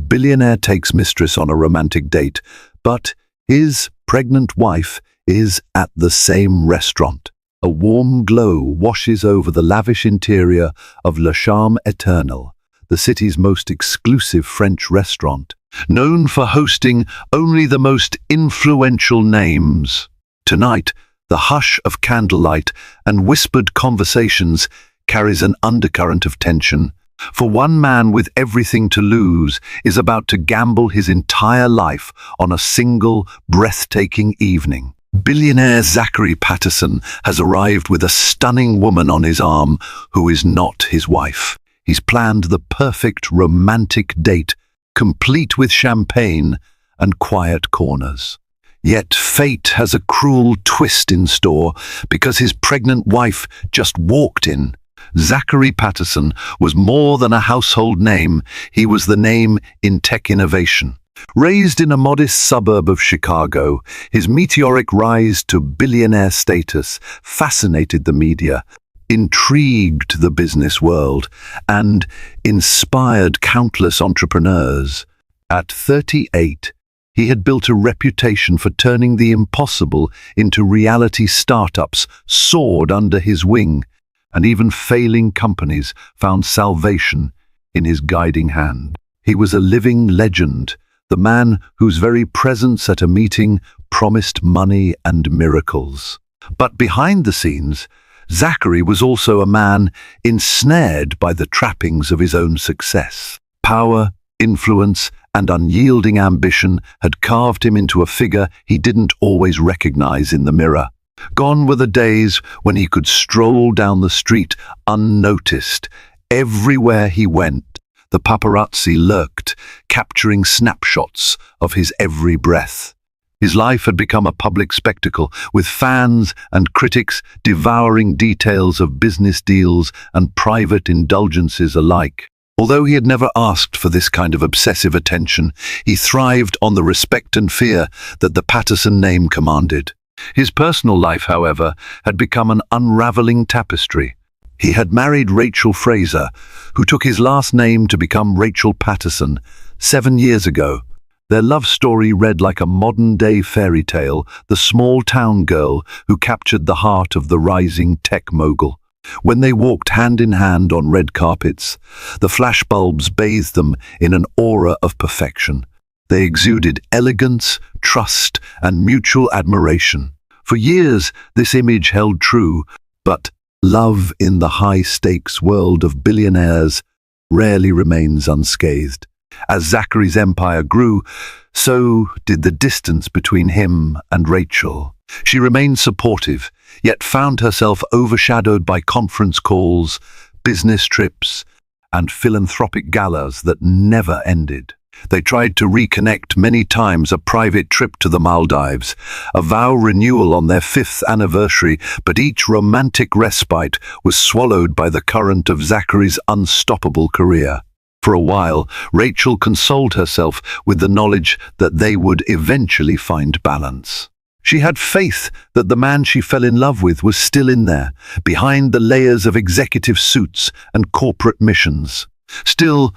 Billionaire takes Mistress on a romantic date, but his pregnant wife is at the same restaurant. A warm glow washes over the lavish interior of Le Charme Eternel, the city's most exclusive French restaurant, known for hosting only the most influential names. Tonight, the hush of candlelight and whispered conversations carries an undercurrent of tension. For one man with everything to lose is about to gamble his entire life on a single, breathtaking evening. Billionaire Zachary Patterson has arrived with a stunning woman on his arm who is not his wife. He's planned the perfect romantic date, complete with champagne and quiet corners. Yet fate has a cruel twist in store because his pregnant wife just walked in. Zachary Patterson was more than a household name, he was the name in tech innovation. Raised in a modest suburb of Chicago, his meteoric rise to billionaire status fascinated the media, intrigued the business world, and inspired countless entrepreneurs. At 38, he had built a reputation for turning the impossible into reality. Startups soared under his wing, and even failing companies found salvation in his guiding hand. He was a living legend, the man whose very presence at a meeting promised money and miracles. But behind the scenes, Zachary was also a man ensnared by the trappings of his own success. Power, influence, and unyielding ambition had carved him into a figure he didn't always recognize in the mirror. Gone were the days when he could stroll down the street unnoticed. Everywhere he went, the paparazzi lurked, capturing snapshots of his every breath. His life had become a public spectacle, with fans and critics devouring details of business deals and private indulgences alike. Although he had never asked for this kind of obsessive attention, he thrived on the respect and fear that the Patterson name commanded. His personal life, however, had become an unraveling tapestry. He had married Rachel Fraser, who took his last name to become Rachel Patterson, 7 years ago. Their love story read like a modern-day fairy tale, the small-town girl who captured the heart of the rising tech mogul. When they walked hand in hand on red carpets, the flashbulbs bathed them in an aura of perfection. They exuded elegance, trust, and mutual admiration. For years, this image held true, but love in the high-stakes world of billionaires rarely remains unscathed. As Zachary's empire grew, so did the distance between him and Rachel. She remained supportive, yet found herself overshadowed by conference calls, business trips, and philanthropic galas that never ended. They tried to reconnect many times, a private trip to the Maldives, a vow renewal on their 5th anniversary, but each romantic respite was swallowed by the current of Zachary's unstoppable career. For a while, Rachel consoled herself with the knowledge that they would eventually find balance. She had faith that the man she fell in love with was still in there, behind the layers of executive suits and corporate missions. Still,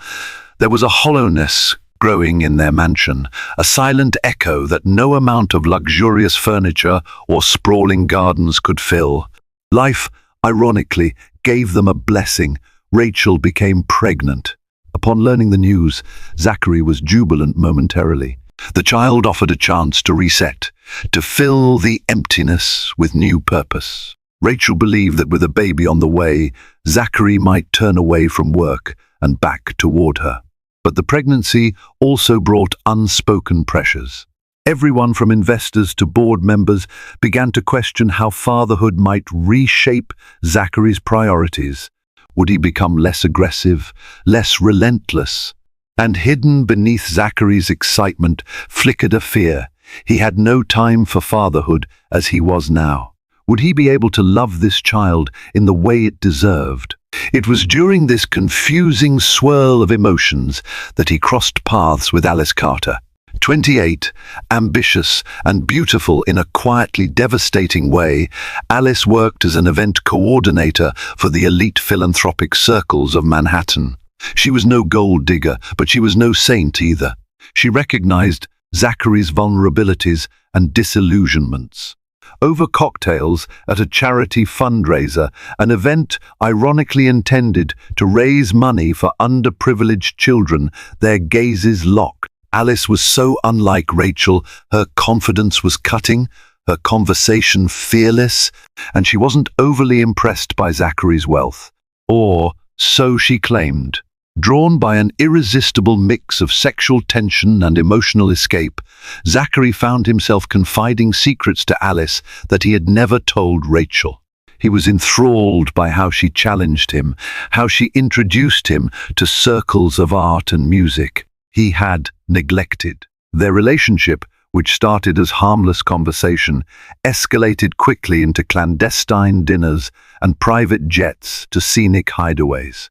there was a hollowness growing in their mansion, a silent echo that no amount of luxurious furniture or sprawling gardens could fill. Life, ironically, gave them a blessing. Rachel became pregnant. Upon learning the news, Zachary was jubilant momentarily. The child offered a chance to reset, to fill the emptiness with new purpose. Rachel believed that with a baby on the way, Zachary might turn away from work and back toward her. But the pregnancy also brought unspoken pressures. Everyone from investors to board members began to question how fatherhood might reshape Zachary's priorities. Would he become less aggressive, less relentless? And hidden beneath Zachary's excitement flickered a fear. He had no time for fatherhood as he was now. Would he be able to love this child in the way it deserved? It was during this confusing swirl of emotions that he crossed paths with Alice Carter. 28, ambitious and beautiful in a quietly devastating way, Alice worked as an event coordinator for the elite philanthropic circles of Manhattan. She was no gold digger, but she was no saint either. She recognized Zachary's vulnerabilities and disillusionments. Over cocktails at a charity fundraiser, an event ironically intended to raise money for underprivileged children, their gazes locked. Alice was so unlike Rachel. Her confidence was cutting, her conversation fearless, and she wasn't overly impressed by Zachary's wealth. Or so she claimed. Drawn by an irresistible mix of sexual tension and emotional escape, Zachary found himself confiding secrets to Alice that he had never told Rachel. He was enthralled by how she challenged him, how she introduced him to circles of art and music he had neglected. Their relationship, which started as harmless conversation, escalated quickly into clandestine dinners and private jets to scenic hideaways.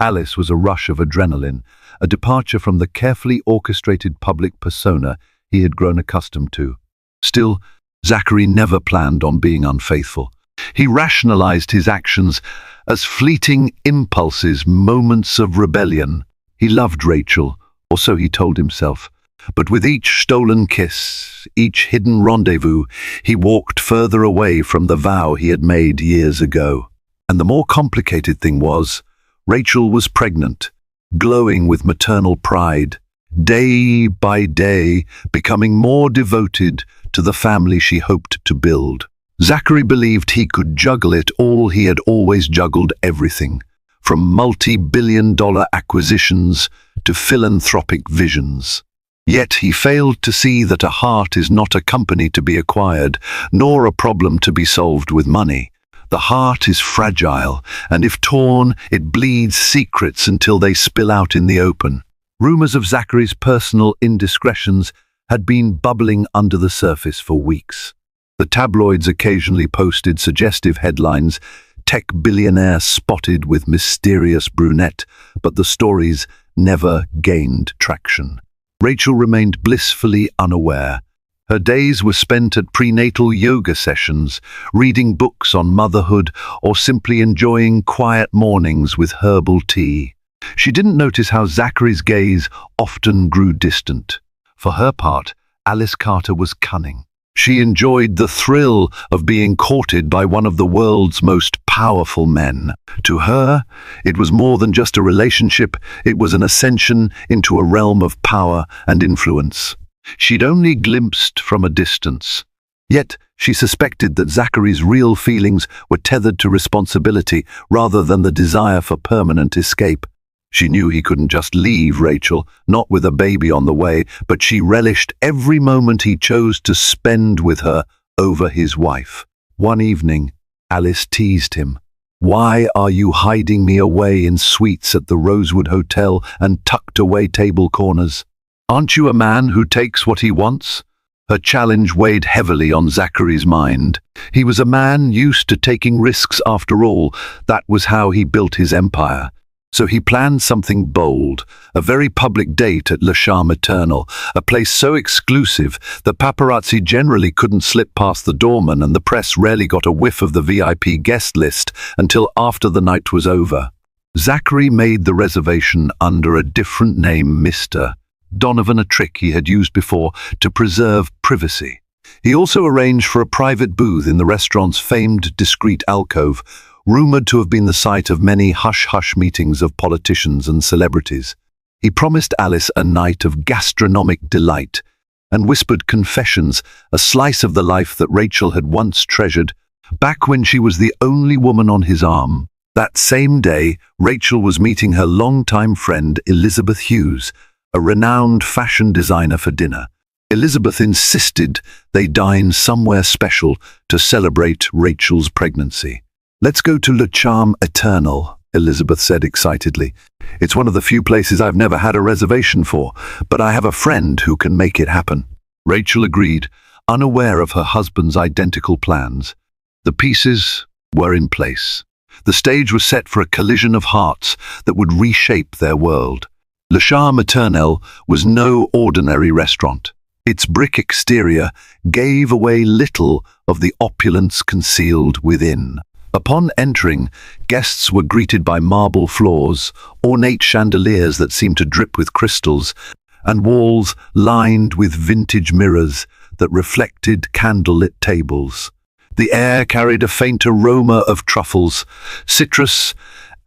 Alice was a rush of adrenaline, a departure from the carefully orchestrated public persona he had grown accustomed to. Still, Zachary never planned on being unfaithful. He rationalized his actions as fleeting impulses, moments of rebellion. He loved Rachel, or so he told himself. But with each stolen kiss, each hidden rendezvous, he walked further away from the vow he had made years ago. And the more complicated thing was, Rachel was pregnant, glowing with maternal pride, day by day becoming more devoted to the family she hoped to build. Zachary believed he could juggle it all. He had always juggled everything, from multi-billion-dollar acquisitions to philanthropic visions. Yet he failed to see that a heart is not a company to be acquired, nor a problem to be solved with money. The heart is fragile, and if torn, it bleeds secrets until they spill out in the open. Rumors of Zachary's personal indiscretions had been bubbling under the surface for weeks. The tabloids occasionally posted suggestive headlines, "Tech billionaire spotted with mysterious brunette," but the stories never gained traction. Rachel remained blissfully unaware. Her days were spent at prenatal yoga sessions, reading books on motherhood, or simply enjoying quiet mornings with herbal tea. She didn't notice how Zachary's gaze often grew distant. For her part, Alice Carter was cunning. She enjoyed the thrill of being courted by one of the world's most powerful men. To her, it was more than just a relationship, it was an ascension into a realm of power and influence. She'd only glimpsed from a distance. Yet she suspected that Zachary's real feelings were tethered to responsibility rather than the desire for permanent escape. She knew he couldn't just leave Rachel, not with a baby on the way, but she relished every moment he chose to spend with her over his wife. One evening, Alice teased him. "Why are you hiding me away in suites at the Rosewood Hotel and tucked away table corners? Aren't you a man who takes what he wants?" Her challenge weighed heavily on Zachary's mind. He was a man used to taking risks after all. That was how he built his empire. So he planned something bold, a very public date at Le Charme Eternal, a place so exclusive that paparazzi generally couldn't slip past the doorman and the press rarely got a whiff of the VIP guest list until after the night was over. Zachary made the reservation under a different name, Mr. Donovan, a trick he had used before to preserve privacy. He also arranged for a private booth in the restaurant's famed discreet alcove, rumored to have been the site of many hush-hush meetings of politicians and celebrities. He promised Alice a night of gastronomic delight and whispered confessions, a slice of the life that Rachel had once treasured, back when she was the only woman on his arm. That same day, Rachel was meeting her longtime friend Elizabeth Hughes, a renowned fashion designer, for dinner. Elizabeth insisted they dine somewhere special to celebrate Rachel's pregnancy. "Let's go to Le Charme Eternal," Elizabeth said excitedly. "It's one of the few places I've never had a reservation for, but I have a friend who can make it happen." Rachel agreed, unaware of her husband's identical plans. The pieces were in place. The stage was set for a collision of hearts that would reshape their world. Le Charme Eternal was no ordinary restaurant. Its brick exterior gave away little of the opulence concealed within. Upon entering, guests were greeted by marble floors, ornate chandeliers that seemed to drip with crystals, and walls lined with vintage mirrors that reflected candlelit tables. The air carried a faint aroma of truffles, citrus,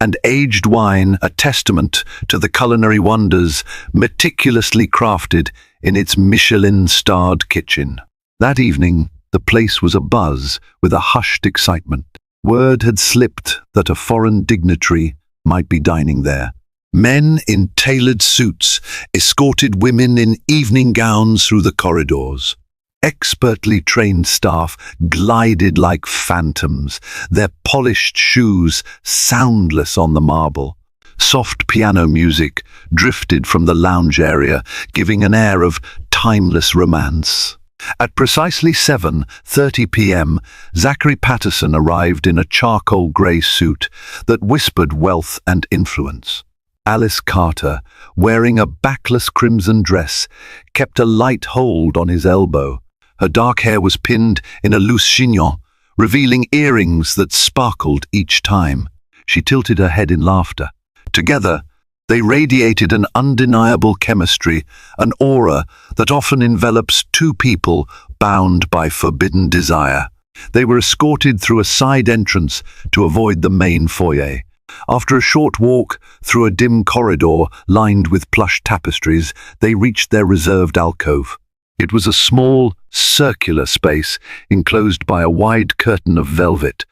and aged wine, a testament to the culinary wonders meticulously crafted in its Michelin-starred kitchen. That evening, the place was abuzz with a hushed excitement. Word had slipped that a foreign dignitary might be dining there. Men in tailored suits escorted women in evening gowns through the corridors. Expertly trained staff glided like phantoms, their polished shoes soundless on the marble. Soft piano music drifted from the lounge area, giving an air of timeless romance. At precisely 7:30 p.m., Zachary Patterson arrived in a charcoal grey suit that whispered wealth and influence. Alice Carter, wearing a backless crimson dress, kept a light hold on his elbow. Her dark hair was pinned in a loose chignon, revealing earrings that sparkled each time. She tilted her head in laughter. Together, they radiated an undeniable chemistry, an aura that often envelops two people bound by forbidden desire. They were escorted through a side entrance to avoid the main foyer. After a short walk through a dim corridor lined with plush tapestries, they reached their reserved alcove. It was a small, circular space enclosed by a wide curtain of velvet,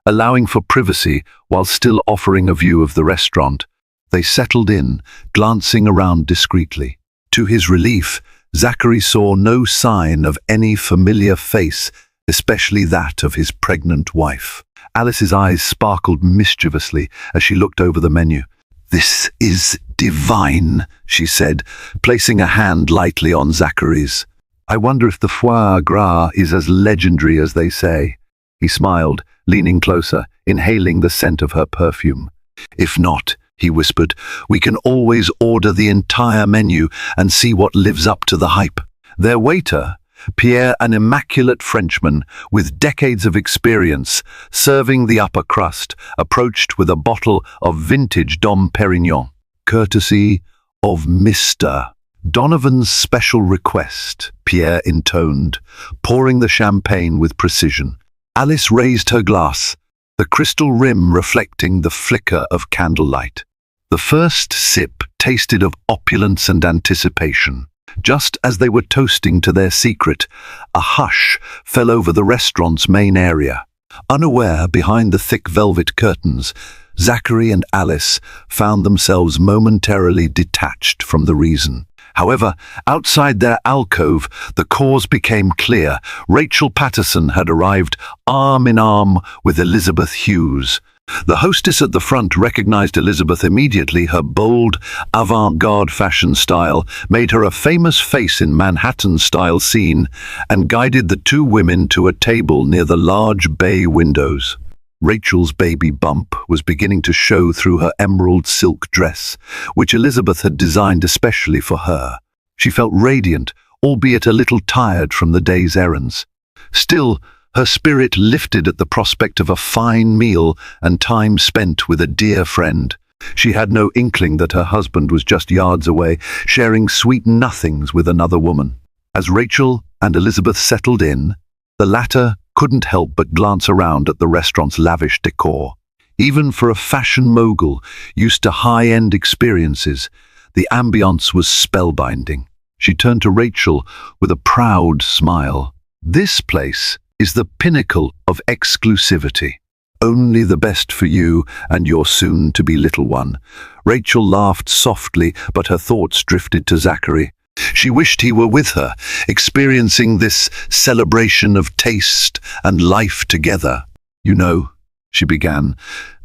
allowing for privacy while still offering a view of the restaurant. They settled in, glancing around discreetly. To his relief, Zachary saw no sign of any familiar face, especially that of his pregnant wife. Alice's eyes sparkled mischievously as she looked over the menu. "This is divine," she said, placing a hand lightly on Zachary's. "I wonder if the foie gras is as legendary as they say." He smiled, leaning closer, inhaling the scent of her perfume. "If not," he whispered, "we can always order the entire menu and see what lives up to the hype." Their waiter, Pierre, an immaculate Frenchman with decades of experience serving the upper crust, approached with a bottle of vintage Dom Perignon, courtesy of Mr. "Donovan's special request," Pierre intoned, pouring the champagne with precision. Alice raised her glass, the crystal rim reflecting the flicker of candlelight. The first sip tasted of opulence and anticipation. Just as they were toasting to their secret, a hush fell over the restaurant's main area. Unaware behind the thick velvet curtains, Zachary and Alice found themselves momentarily detached from the reason. However, outside their alcove, the cause became clear. Rachel Patterson had arrived arm in arm with Elizabeth Hughes. The hostess at the front recognized Elizabeth immediately. Her bold, avant-garde fashion style made her a famous face in Manhattan-style scene and guided the two women to a table near the large bay windows. Rachel's baby bump was beginning to show through her emerald silk dress, which Elizabeth had designed especially for her. She felt radiant, albeit a little tired from the day's errands. Still, her spirit lifted at the prospect of a fine meal and time spent with a dear friend. She had no inkling that her husband was just yards away, sharing sweet nothings with another woman. As Rachel and Elizabeth settled in, the latter couldn't help but glance around at the restaurant's lavish decor. Even for a fashion mogul used to high-end experiences, the ambience was spellbinding. She turned to Rachel with a proud smile. "This place is the pinnacle of exclusivity. Only the best for you and your soon-to-be little one." Rachel laughed softly, but her thoughts drifted to Zachary. She wished he were with her, experiencing this celebration of taste and life together. "You know," she began,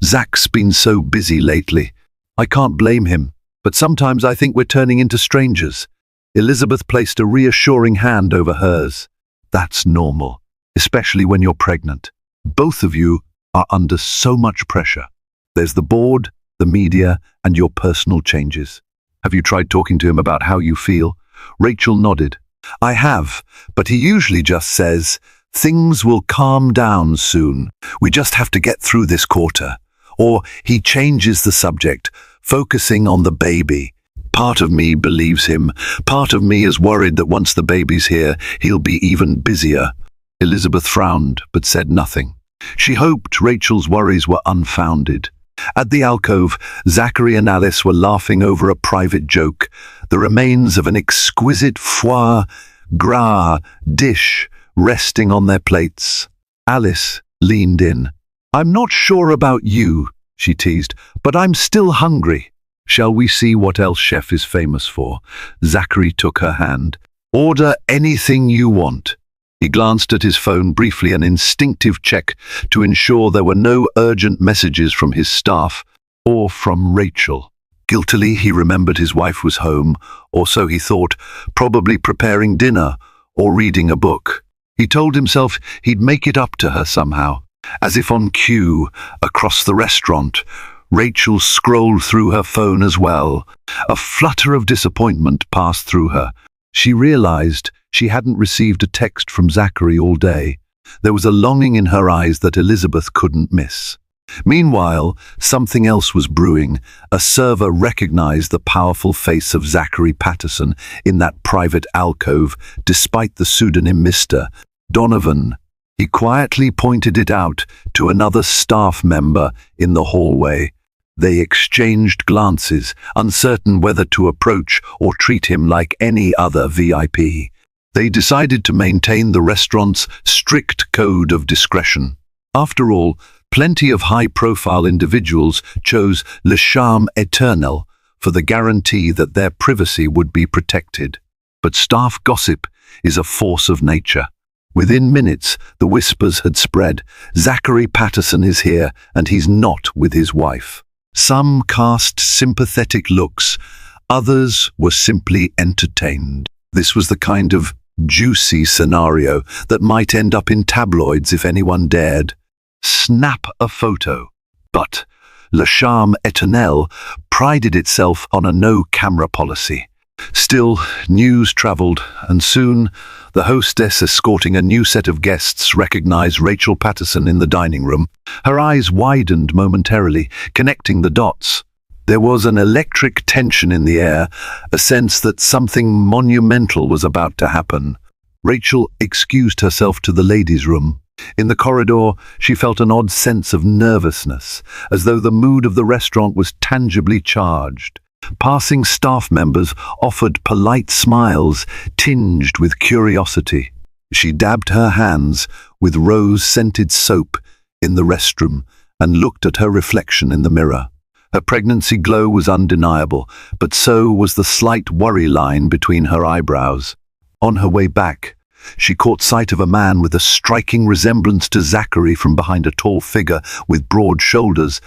"Zach's been so busy lately. I can't blame him, but sometimes I think we're turning into strangers." Elizabeth placed a reassuring hand over hers. "That's normal, especially when you're pregnant. Both of you are under so much pressure. There's the board, the media, and your personal changes. Have you tried talking to him about how you feel?" Rachel nodded. "I have, but he usually just says, Things will calm down soon. We just have to get through this quarter. Or he changes the subject, focusing on the baby. Part of me believes him. Part of me is worried that once the baby's here, he'll be even busier. Elizabeth frowned, but said nothing. She hoped Rachel's worries were unfounded. At the alcove, Zachary and Alice were laughing over a private joke, the remains of an exquisite foie gras dish resting on their plates. Alice leaned in. "I'm not sure about you," she teased, "but I'm still hungry." "Shall we see what else Chef is famous for?" Zachary took her hand. "Order anything you want." He glanced at his phone briefly, an instinctive check to ensure there were no urgent messages from his staff or from Rachel. Guiltily, he remembered his wife was home, or so he thought, probably preparing dinner or reading a book. He told himself he'd make it up to her somehow. As if on cue, across the restaurant, Rachel scrolled through her phone as well. A flutter of disappointment passed through her. She realized she hadn't received a text from Zachary all day. There was a longing in her eyes that Elizabeth couldn't miss. Meanwhile, something else was brewing. A server recognized the powerful face of Zachary Patterson in that private alcove, despite the pseudonym Mr. Donovan. He quietly pointed it out to another staff member in the hallway. They exchanged glances, uncertain whether to approach or treat him like any other VIP. They decided to maintain the restaurant's strict code of discretion. After all, plenty of high-profile individuals chose Le Charme Eternel for the guarantee that their privacy would be protected. But staff gossip is a force of nature. Within minutes, the whispers had spread. Zachary Patterson is here, and he's not with his wife. Some cast sympathetic looks, others were simply entertained. This was the kind of juicy scenario that might end up in tabloids if anyone dared snap a photo. But Le Charme Eternel prided itself on a no-camera policy. Still, news traveled, and soon the hostess escorting a new set of guests recognized Rachel Patterson in the dining room. Her eyes widened momentarily, connecting the dots. There was an electric tension in the air, a sense that something monumental was about to happen. Rachel excused herself to the ladies' room. In the corridor, she felt an odd sense of nervousness, as though the mood of the restaurant was tangibly charged. Passing staff members offered polite smiles, tinged with curiosity. She dabbed her hands with rose-scented soap in the restroom and looked at her reflection in the mirror. Her pregnancy glow was undeniable, but so was the slight worry line between her eyebrows. On her way back, she caught sight of a man with a striking resemblance to Zachary from behind a tall figure with broad shoulders,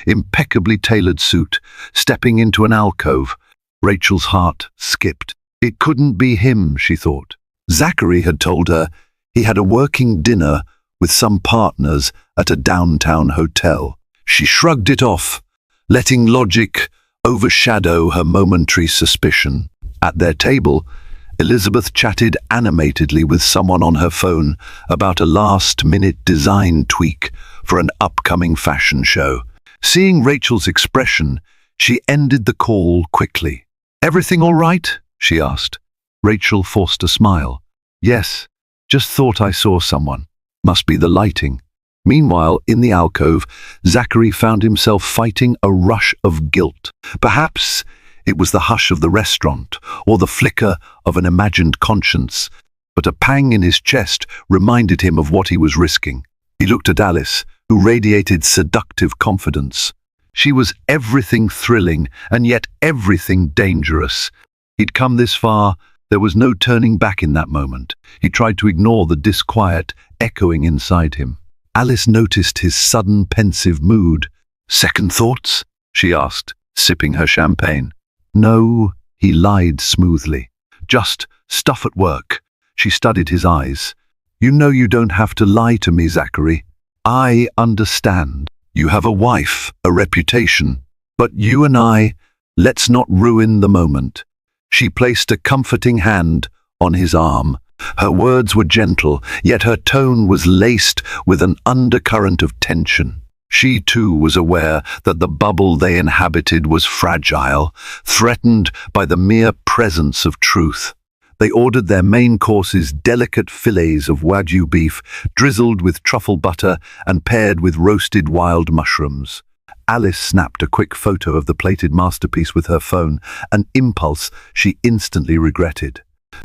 impeccably tailored suit, stepping into an alcove. Rachel's heart skipped. It couldn't be him, she thought. Zachary had told her he had a working dinner with some partners at a downtown hotel. She shrugged it off, letting logic overshadow her momentary suspicion. At their table, Elizabeth chatted animatedly with someone on her phone about a last-minute design tweak for an upcoming fashion show. Seeing Rachel's expression, she ended the call quickly. "Everything all right?" she asked. Rachel forced a smile. "Yes, just thought I saw someone. Must be the lighting." Meanwhile, in the alcove, Zachary found himself fighting a rush of guilt. Perhaps it was the hush of the restaurant, or the flicker of an imagined conscience, but a pang in his chest reminded him of what he was risking. He looked at Alice, who radiated seductive confidence. She was everything thrilling, and yet everything dangerous. He'd come this far, there was no turning back in that moment. He tried to ignore the disquiet echoing inside him. Alice noticed his sudden pensive mood. "Second thoughts?" she asked, sipping her champagne. "No," he lied smoothly. "Just stuff at work." She studied his eyes. "You know you don't have to lie to me, Zachary. I understand. You have a wife, a reputation. But you and I, let's not ruin the moment." She placed a comforting hand on his arm. Her words were gentle, yet her tone was laced with an undercurrent of tension. She too was aware that the bubble they inhabited was fragile, threatened by the mere presence of truth. They ordered their main courses delicate fillets of Wagyu beef, drizzled with truffle butter and paired with roasted wild mushrooms. Alice snapped a quick photo of the plated masterpiece with her phone, an impulse she instantly regretted.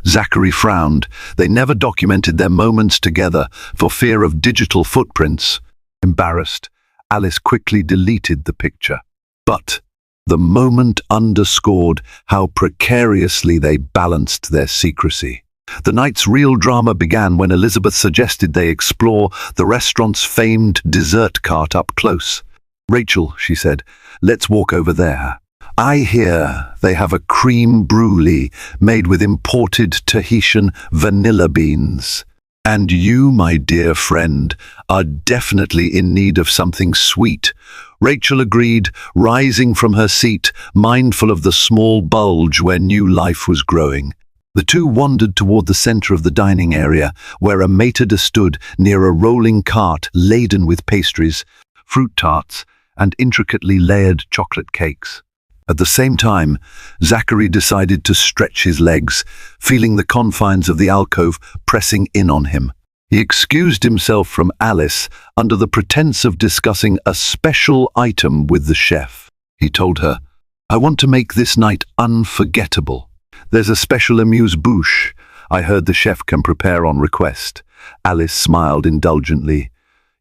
Zachary frowned. They never documented their moments together for fear of digital footprints. Embarrassed, Alice quickly deleted the picture. But the moment underscored how precariously they balanced their secrecy. The night's real drama began when Elizabeth suggested they explore the restaurant's famed dessert cart up close. "Rachel," she said, "let's walk over there. I hear they have a creme brulee made with imported Tahitian vanilla beans. And you, my dear friend, are definitely in need of something sweet." Rachel agreed, rising from her seat, mindful of the small bulge where new life was growing. The two wandered toward the center of the dining area, where a maitre stood near a rolling cart laden with pastries, fruit tarts, and intricately layered chocolate cakes. At the same time, Zachary decided to stretch his legs, feeling the confines of the alcove pressing in on him. He excused himself from Alice under the pretense of discussing a special item with the chef. He told her, "I want to make this night unforgettable. There's a special amuse-bouche I heard the chef can prepare on request." Alice smiled indulgently.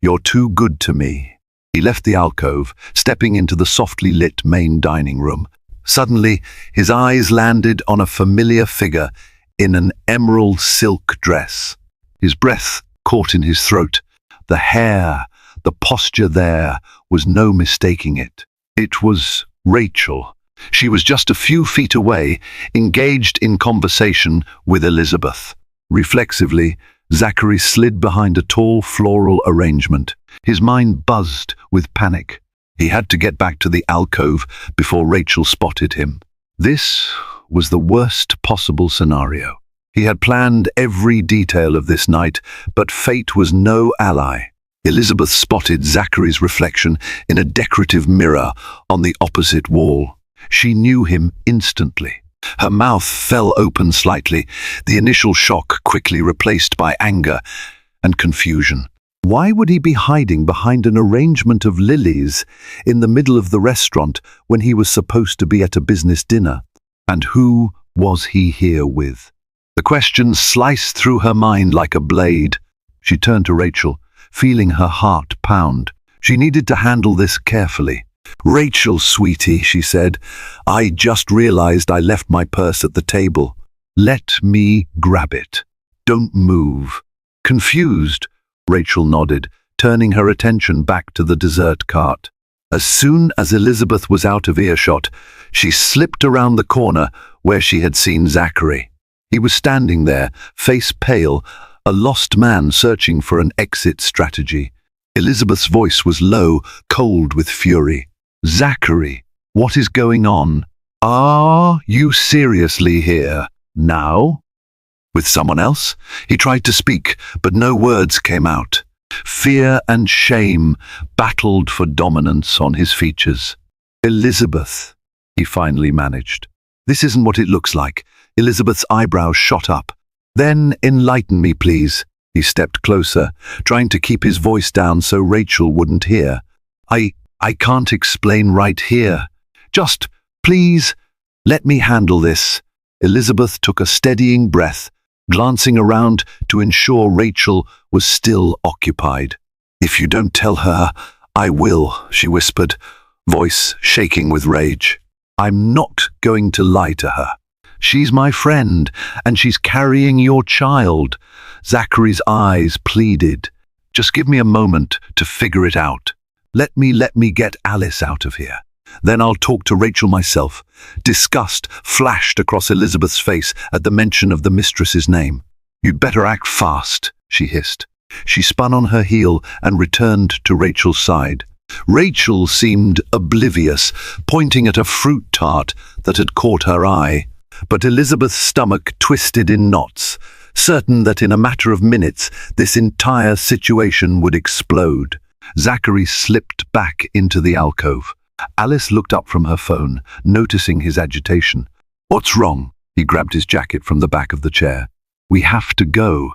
"You're too good to me." He left the alcove, stepping into the softly lit main dining room. Suddenly, his eyes landed on a familiar figure in an emerald silk dress. His breath caught in his throat. The hair, the posture there, was no mistaking it. It was Rachel. She was just a few feet away, engaged in conversation with Elizabeth. Reflexively, Zachary slid behind a tall floral arrangement. His mind buzzed with panic. He had to get back to the alcove before Rachel spotted him. This was the worst possible scenario. He had planned every detail of this night, but fate was no ally. Elizabeth spotted Zachary's reflection in a decorative mirror on the opposite wall. She knew him instantly. Her mouth fell open slightly, the initial shock quickly replaced by anger and confusion. Why would he be hiding behind an arrangement of lilies in the middle of the restaurant when he was supposed to be at a business dinner? And who was he here with? The question sliced through her mind like a blade. She turned to Rachel, feeling her heart pound. She needed to handle this carefully. "Rachel, sweetie," she said, "I just realized I left my purse at the table. Let me grab it. Don't move." Confused, Rachel nodded, turning her attention back to the dessert cart. As soon as Elizabeth was out of earshot, she slipped around the corner where she had seen Zachary. He was standing there, face pale, a lost man searching for an exit strategy. Elizabeth's voice was low, cold with fury. "Zachary, what is going on? Are you seriously here now? With someone else?" He tried to speak, but no words came out. Fear and shame battled for dominance on his features. "Elizabeth," he finally managed. "This isn't what it looks like." Elizabeth's eyebrows shot up. "Then enlighten me, please." He stepped closer, trying to keep his voice down so Rachel wouldn't hear. I can't explain right here. Just, please, let me handle this." Elizabeth took a steadying breath, glancing around to ensure Rachel was still occupied. "If you don't tell her, I will," she whispered, voice shaking with rage. "I'm not going to lie to her. She's my friend, and she's carrying your child." Zachary's eyes pleaded. "Just give me a moment to figure it out. Let me get Alice out of here. Then I'll talk to Rachel myself." Disgust flashed across Elizabeth's face at the mention of the mistress's name. "You'd better act fast," she hissed. She spun on her heel and returned to Rachel's side. Rachel seemed oblivious, pointing at a fruit tart that had caught her eye. But Elizabeth's stomach twisted in knots. certain that in a matter of minutes this entire situation would explode. Zachary slipped back into the alcove. Alice looked up from her phone, noticing his agitation. "What's wrong?" He grabbed his jacket from the back of the chair. "We have to go.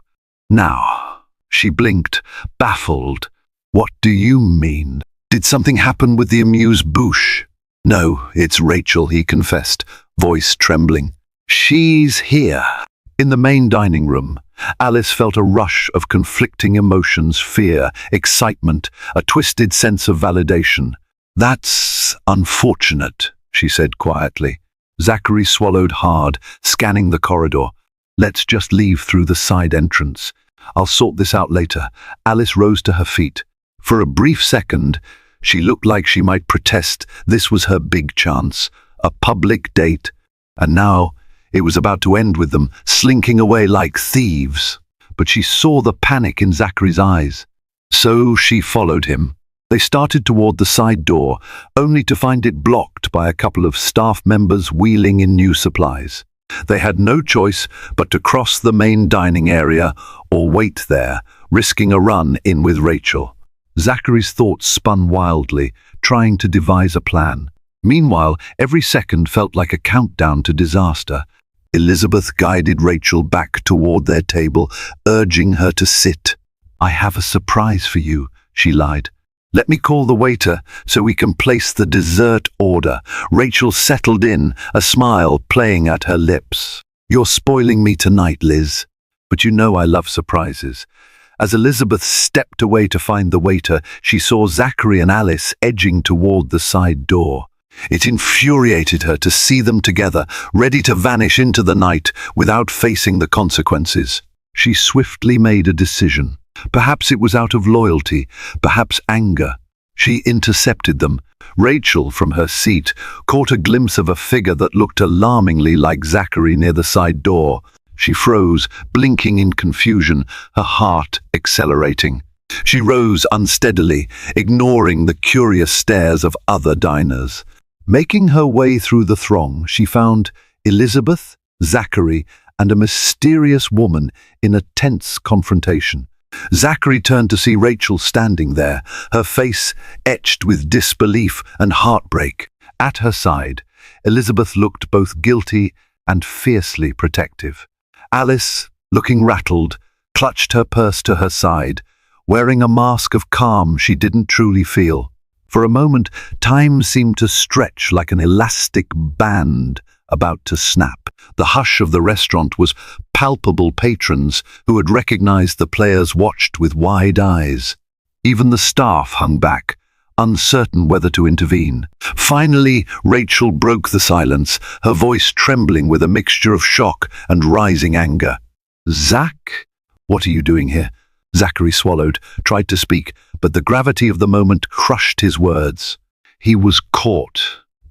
Now." She blinked, baffled. "What do you mean? Did something happen with the amuse-bouche?" "No, it's Rachel," he confessed, voice trembling. "She's here." In the main dining room, Alice felt a rush of conflicting emotions, fear, excitement, a twisted sense of validation. "That's unfortunate," she said quietly. Zachary swallowed hard, scanning the corridor. "Let's just leave through the side entrance. I'll sort this out later." Alice rose to her feet. For a brief second, she looked like she might protest. This was her big chance, a public date, and now it was about to end with them slinking away like thieves. But she saw the panic in Zachary's eyes. So she followed him. They started toward the side door, only to find it blocked by a couple of staff members wheeling in new supplies. They had no choice but to cross the main dining area or wait there, risking a run-in with Rachel. Zachary's thoughts spun wildly, trying to devise a plan. Meanwhile, every second felt like a countdown to disaster. Elizabeth guided Rachel back toward their table, urging her to sit. "I have a surprise for you," she lied. "Let me call the waiter so we can place the dessert order." Rachel settled in, a smile playing at her lips. "You're spoiling me tonight, Liz. But you know I love surprises." As Elizabeth stepped away to find the waiter, she saw Zachary and Alice edging toward the side door. It infuriated her to see them together, ready to vanish into the night without facing the consequences. She swiftly made a decision. Perhaps it was out of loyalty, perhaps anger. She intercepted them. Rachel, from her seat, caught a glimpse of a figure that looked alarmingly like Zachary near the side door. She froze, blinking in confusion, her heart accelerating. She rose unsteadily, ignoring the curious stares of other diners. Making her way through the throng, she found Elizabeth, Zachary, and a mysterious woman in a tense confrontation. Zachary turned to see Rachel standing there, her face etched with disbelief and heartbreak. At her side, Elizabeth looked both guilty and fiercely protective. Alice, looking rattled, clutched her purse to her side, wearing a mask of calm she didn't truly feel. For a moment, time seemed to stretch like an elastic band about to snap. The hush of the restaurant was palpable. Patrons who had recognized the players watched with wide eyes. Even the staff hung back, uncertain whether to intervene. Finally, Rachel broke the silence, her voice trembling with a mixture of shock and rising anger. "Zach, what are you doing here?" Zachary swallowed, tried to speak, but the gravity of the moment crushed his words. He was caught.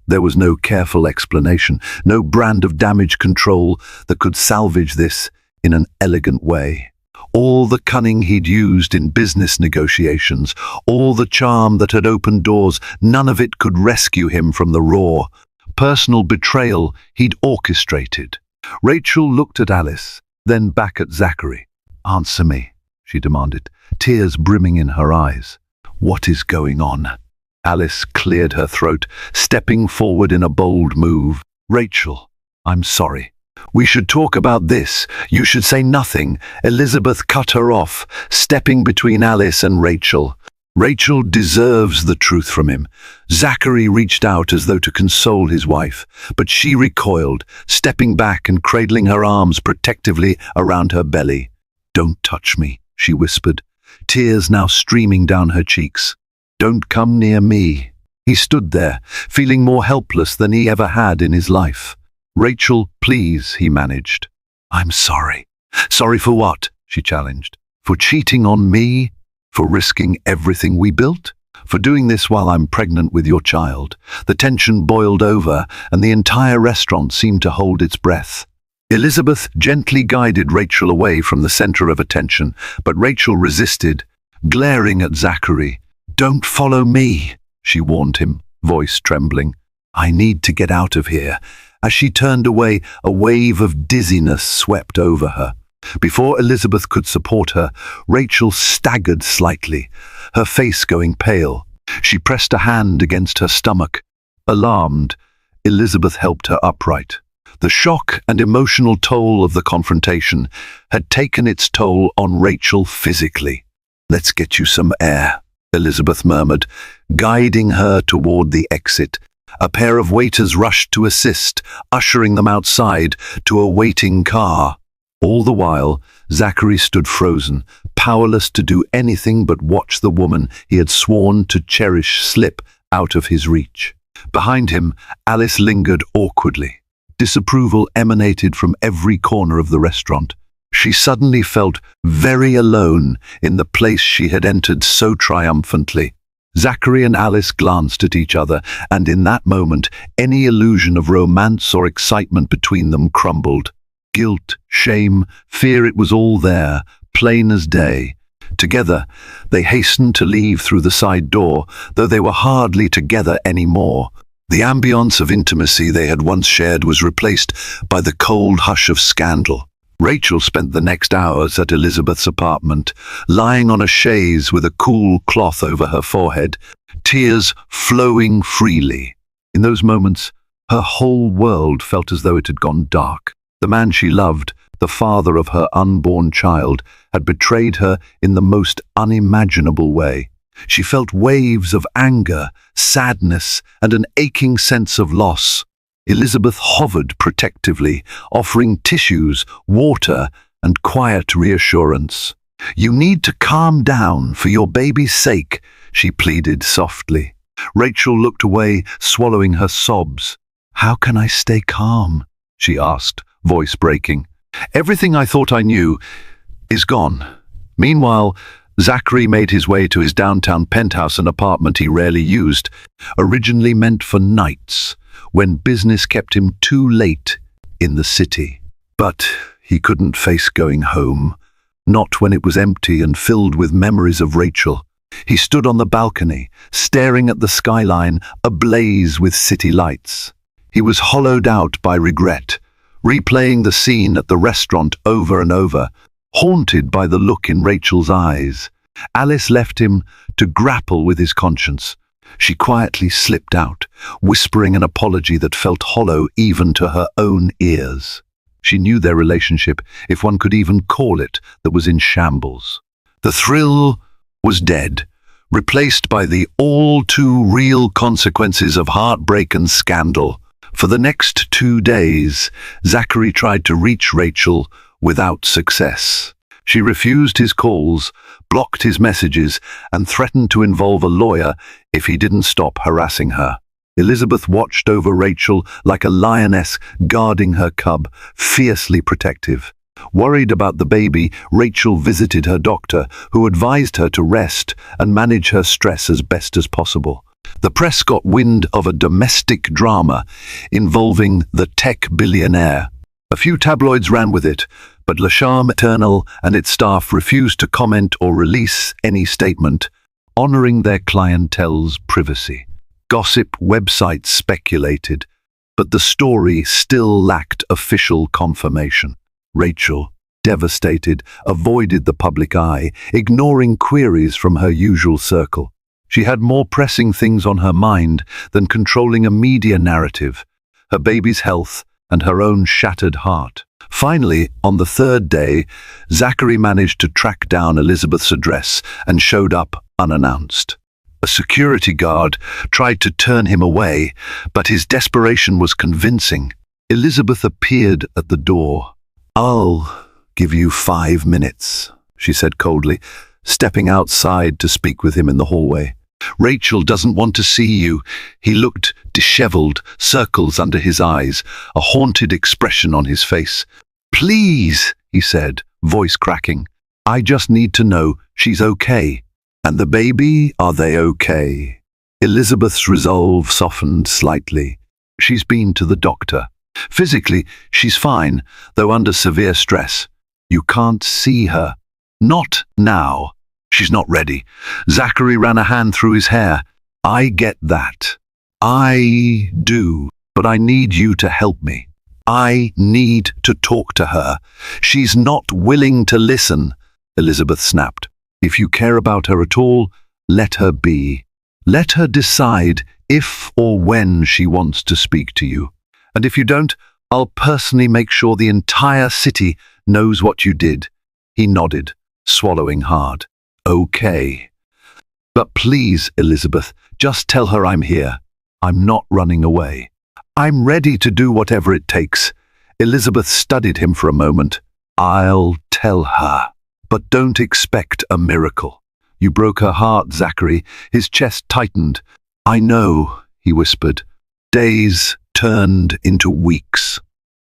There was no careful explanation, no brand of damage control that could salvage this in an elegant way. All the cunning he'd used in business negotiations, all the charm that had opened doors, none of it could rescue him from the raw, personal betrayal he'd orchestrated. Rachel looked at Alice, then back at Zachary. "Answer me," she demanded, tears brimming in her eyes. "What is going on?" Alice cleared her throat, stepping forward in a bold move. "Rachel, I'm sorry. We should talk about this. You should say nothing." Elizabeth cut her off, stepping between Alice and Rachel. "Rachel deserves the truth from him." Zachary reached out as though to console his wife, but she recoiled, stepping back and cradling her arms protectively around her belly. "Don't touch me," she whispered, tears now streaming down her cheeks. "Don't come near me." He stood there, feeling more helpless than he ever had in his life. "Rachel, please," he managed. "I'm sorry." "Sorry for what?" she challenged. "For cheating on me? For risking everything we built? For doing this while I'm pregnant with your child?" The tension boiled over, and the entire restaurant seemed to hold its breath. Elizabeth gently guided Rachel away from the center of attention, but Rachel resisted, glaring at Zachary. "Don't follow me," she warned him, voice trembling. "I need to get out of here." As she turned away, a wave of dizziness swept over her. Before Elizabeth could support her, Rachel staggered slightly, her face going pale. She pressed a hand against her stomach. Alarmed, Elizabeth helped her upright. The shock and emotional toll of the confrontation had taken its toll on Rachel physically. "Let's get you some air," Elizabeth murmured, guiding her toward the exit. A pair of waiters rushed to assist, ushering them outside to a waiting car. All the while, Zachary stood frozen, powerless to do anything but watch the woman he had sworn to cherish slip out of his reach. Behind him, Alice lingered awkwardly. Disapproval emanated from every corner of the restaurant. She suddenly felt very alone in the place she had entered so triumphantly. Zachary and Alice glanced at each other, and in that moment, any illusion of romance or excitement between them crumbled. Guilt, shame, fear, it was all there, plain as day. Together, they hastened to leave through the side door, though they were hardly together anymore. The ambience of intimacy they had once shared was replaced by the cold hush of scandal. Rachel spent the next hours at Elizabeth's apartment, lying on a chaise with a cool cloth over her forehead, tears flowing freely. In those moments, her whole world felt as though it had gone dark. The man she loved, the father of her unborn child, had betrayed her in the most unimaginable way. She felt waves of anger, sadness, and an aching sense of loss. Elizabeth hovered protectively, offering tissues, water, and quiet reassurance. "You need to calm down for your baby's sake," she pleaded softly. Rachel looked away, swallowing her sobs. "How can I stay calm?" she asked, voice breaking. "Everything I thought I knew is gone." Meanwhile, Zachary made his way to his downtown penthouse, an apartment he rarely used, originally meant for nights, when business kept him too late in the city. But he couldn't face going home, not when it was empty and filled with memories of Rachel. He stood on the balcony, staring at the skyline, ablaze with city lights. He was hollowed out by regret, replaying the scene at the restaurant over and over, haunted by the look in Rachel's eyes. Alice left him to grapple with his conscience. She quietly slipped out, whispering an apology that felt hollow even to her own ears. She knew their relationship, if one could even call it, that was in shambles. The thrill was dead, replaced by the all-too-real consequences of heartbreak and scandal. For the next 2 days, Zachary tried to reach Rachel without success. She refused his calls, blocked his messages, and threatened to involve a lawyer if he didn't stop harassing her. Elizabeth watched over Rachel like a lioness guarding her cub, fiercely protective. Worried about the baby, Rachel visited her doctor, who advised her to rest and manage her stress as best as possible. The press got wind of a domestic drama involving the tech billionaire. A few tabloids ran with it, but Le Charme Eternal and its staff refused to comment or release any statement, honoring their clientele's privacy. Gossip websites speculated, but the story still lacked official confirmation. Rachel, devastated, avoided the public eye, ignoring queries from her usual circle. She had more pressing things on her mind than controlling a media narrative, her baby's health and her own shattered heart. Finally, on the 3rd day, Zachary managed to track down Elizabeth's address and showed up unannounced. A security guard tried to turn him away, but his desperation was convincing. Elizabeth appeared at the door. "I'll give you 5 minutes," she said coldly, stepping outside to speak with him in the hallway. "Rachel doesn't want to see you." He looked disheveled, circles under his eyes, a haunted expression on his face. "Please," he said, voice cracking. "I just need to know she's okay. And the baby, are they okay?" Elizabeth's resolve softened slightly. "She's been to the doctor. Physically, she's fine, though under severe stress. You can't see her. Not now. She's not ready." Zachary ran a hand through his hair. "I get that. I do. But I need you to help me. I need to talk to her. She's not willing to listen, Elizabeth snapped. If you care about her at all, let her be. Let her decide if or when she wants to speak to you. And if you don't, I'll personally make sure the entire city knows what you did. He nodded, swallowing hard. Okay. But please, Elizabeth, just tell her I'm here. I'm not running away. I'm ready to do whatever it takes. Elizabeth studied him for a moment. I'll tell her. But don't expect a miracle. You broke her heart, Zachary. His chest tightened. I know, he whispered. Days turned into weeks.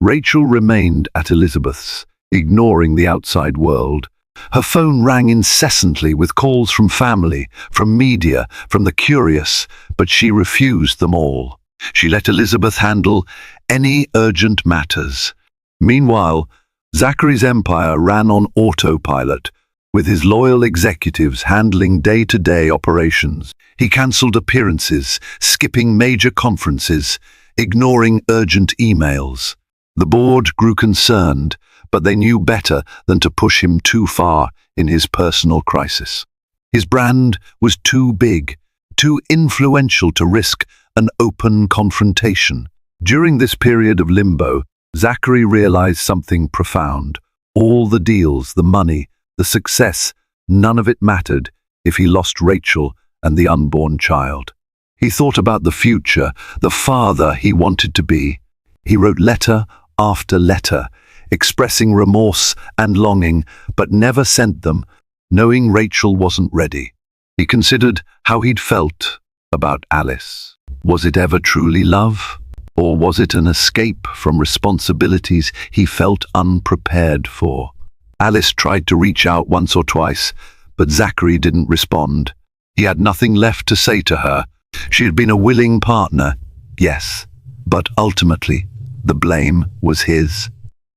Rachel remained at Elizabeth's, ignoring the outside world. Her phone rang incessantly with calls from family, from media, from the curious, but she refused them all. She let Elizabeth handle any urgent matters. Meanwhile, Zachary's empire ran on autopilot, with his loyal executives handling day-to-day operations. He cancelled appearances, skipping major conferences, ignoring urgent emails. The board grew concerned, but they knew better than to push him too far in his personal crisis. His brand was too big, too influential to risk an open confrontation. During this period of limbo, Zachary realized something profound. All the deals, the money, the success, none of it mattered if he lost Rachel and the unborn child. He thought about the future, the father he wanted to be. He wrote letter after letter, expressing remorse and longing, but never sent them, knowing Rachel wasn't ready. He considered how he'd felt about Alice. Was it ever truly love? Or was it an escape from responsibilities he felt unprepared for? Alice tried to reach out once or twice, but Zachary didn't respond. He had nothing left to say to her. She had been a willing partner, yes, but ultimately, the blame was his.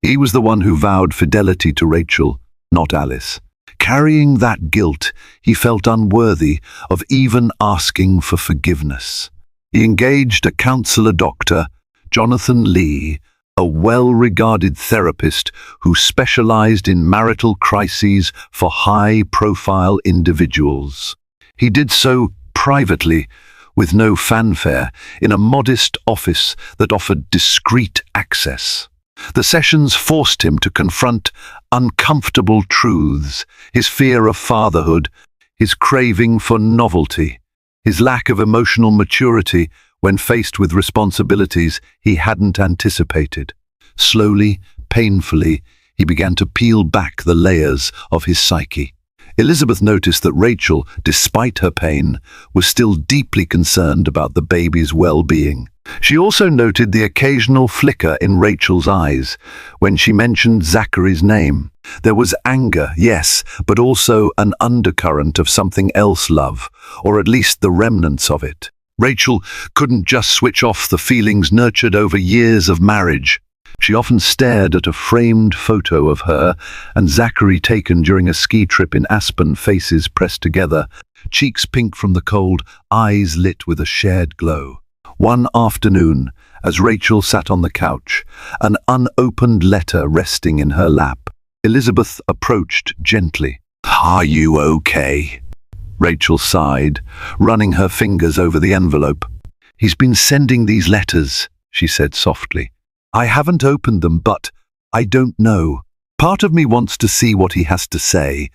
He was the one who vowed fidelity to Rachel, not Alice. Carrying that guilt, he felt unworthy of even asking for forgiveness. He engaged a counselor doctor, Jonathan Lee, a well-regarded therapist who specialized in marital crises for high-profile individuals. He did so privately, with no fanfare, in a modest office that offered discreet access. The sessions forced him to confront uncomfortable truths, his fear of fatherhood, his craving for novelty, his lack of emotional maturity when faced with responsibilities he hadn't anticipated. Slowly, painfully, he began to peel back the layers of his psyche. Elizabeth noticed that Rachel, despite her pain, was still deeply concerned about the baby's well-being. She also noted the occasional flicker in Rachel's eyes when she mentioned Zachary's name. There was anger, yes, but also an undercurrent of something else, love, or at least the remnants of it. Rachel couldn't just switch off the feelings nurtured over years of marriage. She often stared at a framed photo of her and Zachary taken during a ski trip in Aspen, faces pressed together, cheeks pink from the cold, eyes lit with a shared glow. One afternoon, as Rachel sat on the couch, an unopened letter resting in her lap, Elizabeth approached gently. "Are you okay?" Rachel sighed, running her fingers over the envelope. "He's been sending these letters," she said softly. "I haven't opened them, but I don't know. Part of me wants to see what he has to say."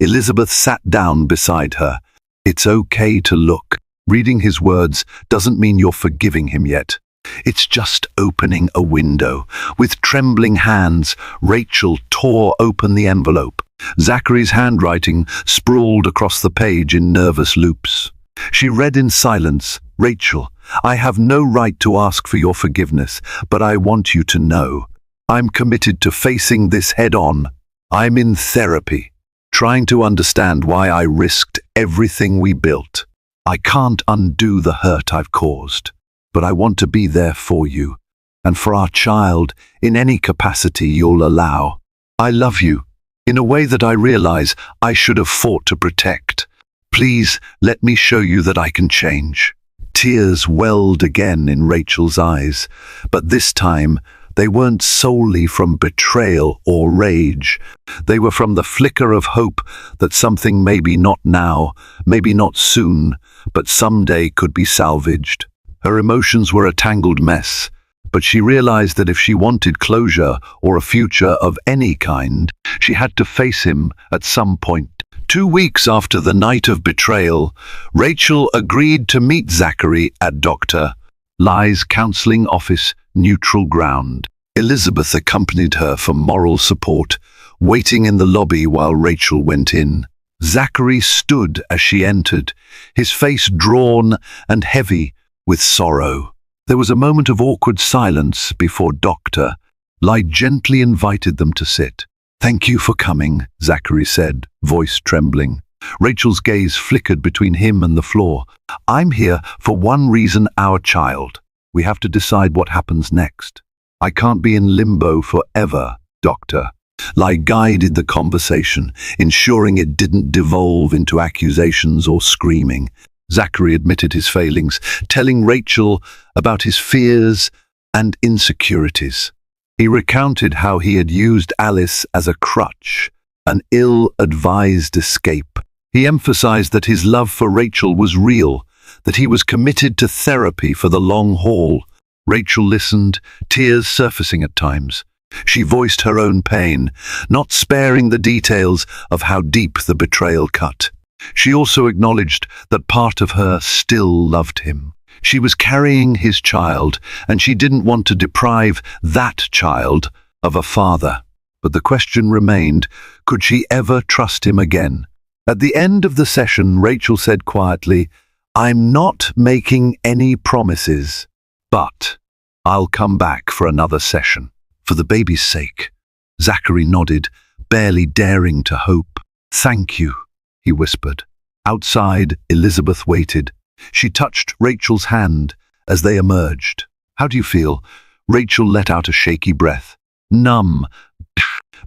Elizabeth sat down beside her. "It's okay to look. Reading his words doesn't mean you're forgiving him yet. It's just opening a window." With trembling hands, Rachel tore open the envelope. Zachary's handwriting sprawled across the page in nervous loops. She read in silence, "Rachel, I have no right to ask for your forgiveness, but I want you to know. I'm committed to facing this head-on. I'm in therapy, trying to understand why I risked everything we built. I can't undo the hurt I've caused, but I want to be there for you, and for our child in any capacity you'll allow. I love you, in a way that I realize I should have fought to protect. Please let me show you that I can change." Tears welled again in Rachel's eyes, but this time They weren't solely from betrayal or rage. They were from the flicker of hope that something maybe not now, maybe not soon, but someday could be salvaged. Her emotions were a tangled mess, but she realized that if she wanted closure or a future of any kind, she had to face him at some point. 2 weeks after the night of betrayal, Rachel agreed to meet Zachary at Dr. Ly's counseling office, Neutral Ground. Elizabeth accompanied her for moral support, waiting in the lobby while Rachel went in. Zachary stood as she entered, his face drawn and heavy with sorrow. There was a moment of awkward silence before Dr. Ly gently invited them to sit. "Thank you for coming," Zachary said, voice trembling. Rachel's gaze flickered between him and the floor. "I'm here for one reason, our child. We have to decide what happens next. I can't be in limbo forever, Doctor." Ly guided the conversation, ensuring it didn't devolve into accusations or screaming. Zachary admitted his failings, telling Rachel about his fears and insecurities. He recounted how he had used Alice as a crutch, an ill-advised escape. He emphasized that his love for Rachel was real, that he was committed to therapy for the long haul. Rachel listened, tears surfacing at times. She voiced her own pain, not sparing the details of how deep the betrayal cut. She also acknowledged that part of her still loved him. She was carrying his child, and she didn't want to deprive that child of a father. But the question remained, could she ever trust him again? At the end of the session, Rachel said quietly, "I'm not making any promises, but I'll come back for another session. For the baby's sake." Zachary nodded, barely daring to hope. "Thank you," he whispered. Outside, Elizabeth waited. She touched Rachel's hand as they emerged. "How do you feel?" Rachel let out a shaky breath. "Numb.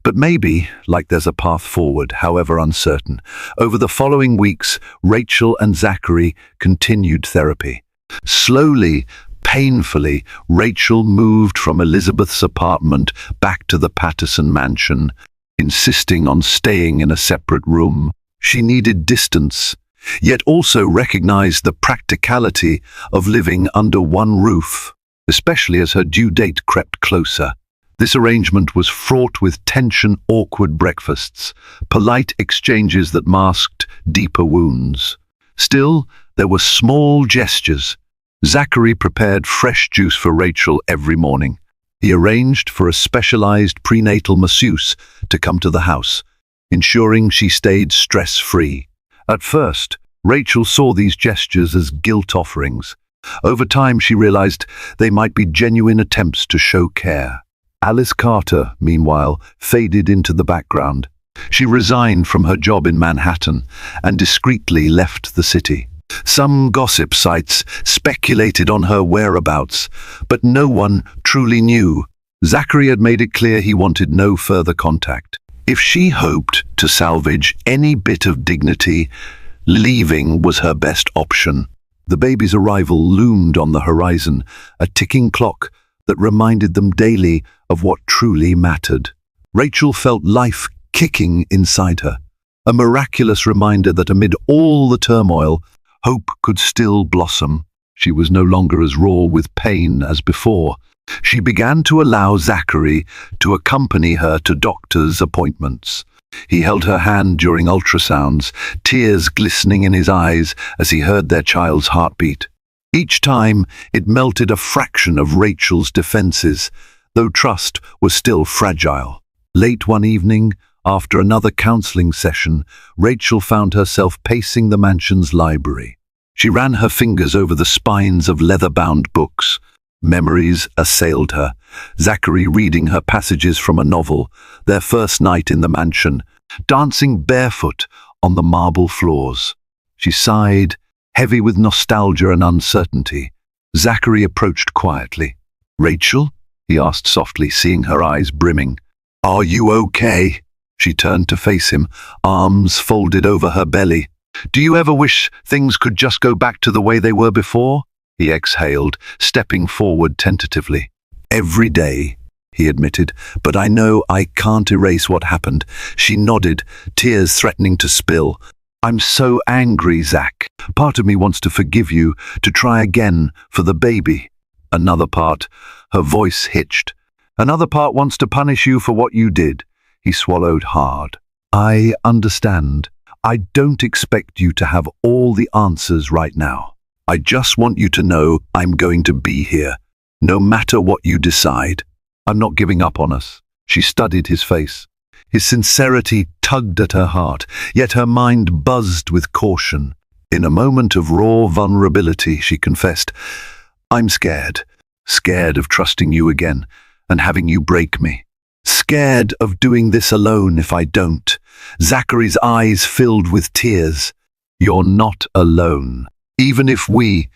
But maybe, like there's a path forward, however uncertain." Over the following weeks, Rachel and Zachary continued therapy. Slowly, painfully, Rachel moved from Elizabeth's apartment back to the Patterson mansion, insisting on staying in a separate room. She needed distance, yet also recognized the practicality of living under one roof, especially as her due date crept closer. This arrangement was fraught with tension, awkward breakfasts, polite exchanges that masked deeper wounds. Still, there were small gestures. Zachary prepared fresh juice for Rachel every morning. He arranged for a specialized prenatal masseuse to come to the house, ensuring she stayed stress-free. At first, Rachel saw these gestures as guilt offerings. Over time, she realized they might be genuine attempts to show care. Alice Carter, meanwhile, faded into the background. She resigned from her job in Manhattan and discreetly left the city. Some gossip sites speculated on her whereabouts, but no one truly knew. Zachary had made it clear he wanted no further contact. If she hoped to salvage any bit of dignity, leaving was her best option. The baby's arrival loomed on the horizon, a ticking clock that reminded them daily of what truly mattered. Rachel felt life kicking inside her, a miraculous reminder that amid all the turmoil, hope could still blossom. She was no longer as raw with pain as before. She began to allow Zachary to accompany her to doctor's appointments. He held her hand during ultrasounds, tears glistening in his eyes as he heard their child's heartbeat. Each time, it melted a fraction of Rachel's defenses, though trust was still fragile. Late one evening, after another counseling session, Rachel found herself pacing the mansion's library. She ran her fingers over the spines of leather-bound books. Memories assailed her. Zachary reading her passages from a novel, their first night in the mansion, dancing barefoot on the marble floors. She sighed, heavy with nostalgia and uncertainty. Zachary approached quietly. "Rachel?" he asked softly, seeing her eyes brimming. "Are you okay?" She turned to face him, arms folded over her belly. "Do you ever wish things could just go back to the way they were before?" He exhaled, stepping forward tentatively. "Every day. he admitted, but I know I can't erase what happened. She nodded, tears threatening to spill. I'm so angry, Zach. Part of me wants to forgive you, to try again for the baby. Another part, her voice hitched. Another part wants to punish you for what you did. He swallowed hard. I understand. I don't expect you to have all the answers right now. I just want you to know I'm going to be here, no matter what you decide. I'm not giving up on us. She studied his face. His sincerity tugged at her heart, yet her mind buzzed with caution. In a moment of raw vulnerability, she confessed, I'm scared of trusting you again and having you break me. Scared of doing this alone if I don't. Zachary's eyes filled with tears. You're not alone. Even if we